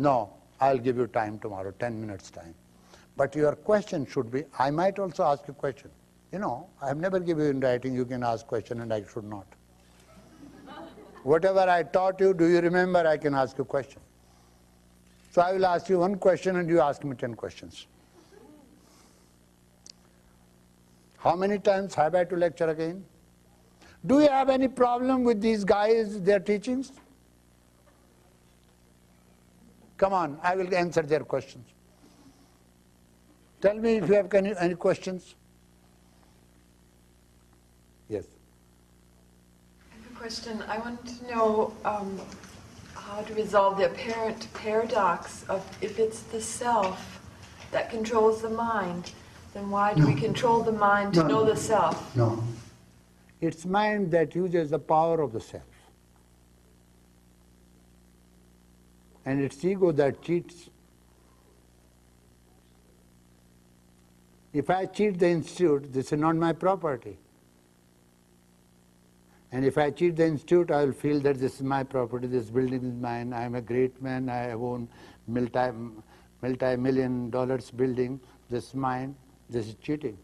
No, I'll give you time tomorrow, 10 minutes time. But your question should be, I might also ask you a question. You know, I have never given you in writing, you can ask question and I should not. Whatever I taught you, do you remember? I can ask you a question. So I will ask you one question and you ask me 10 questions. How many times have I to lecture again? Do you have any problem with these guys, their teachings? Come on, I will answer their questions. Tell me if you have any questions. Yes. I have a question. I want to know how to resolve the apparent paradox of if it's the self that controls the mind, then why do we control the mind to know the self? No. It's mind that uses the power of the self. And it's ego that cheats. If I cheat the institute, this is not my property. And if I cheat the institute, I will feel that this is my property, this building is mine, I am a great man, I own multi-million dollars building, this is mine, this is cheating.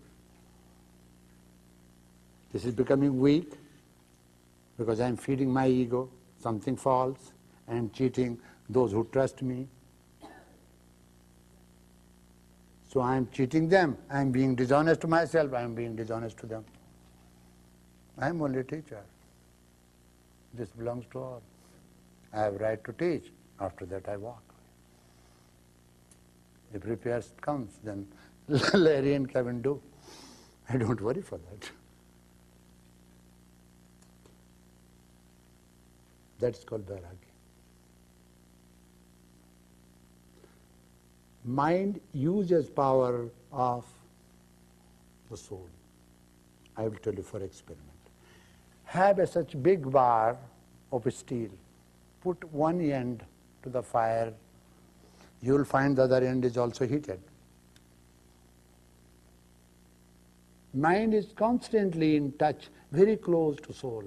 This is becoming weak because I am feeding my ego, something false, and cheating those who trust me. So I am cheating them, I am being dishonest to myself, I am being dishonest to them. I am only a teacher. This belongs to all. I have right to teach. After that I walk. If repairs comes, then Larry and Kevin do. I don't worry for that. That's called vairagya. Mind uses power of the soul. I will tell you for experiment. Have a such big bar of steel. Put one end to the fire. You will find the other end is also heated. Mind is constantly in touch, very close to soul.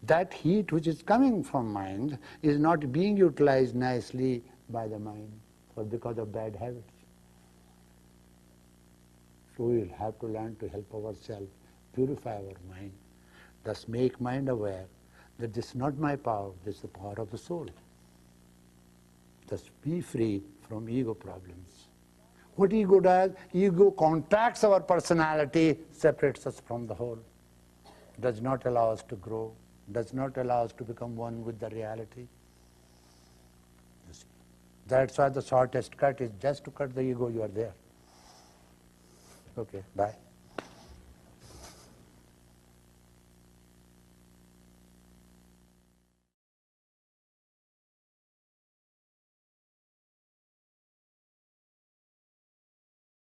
That heat which is coming from mind is not being utilized nicely by the mind because of bad habits. So we will have to learn to help ourselves, purify our mind, thus make mind aware that this is not my power, this is the power of the soul. Thus be free from ego problems. What ego does? Ego contracts our personality, separates us from the whole, does not allow us to grow, does not allow us to become one with the reality. You see. That's why the shortest cut is just to cut the ego, you are there. Okay, bye.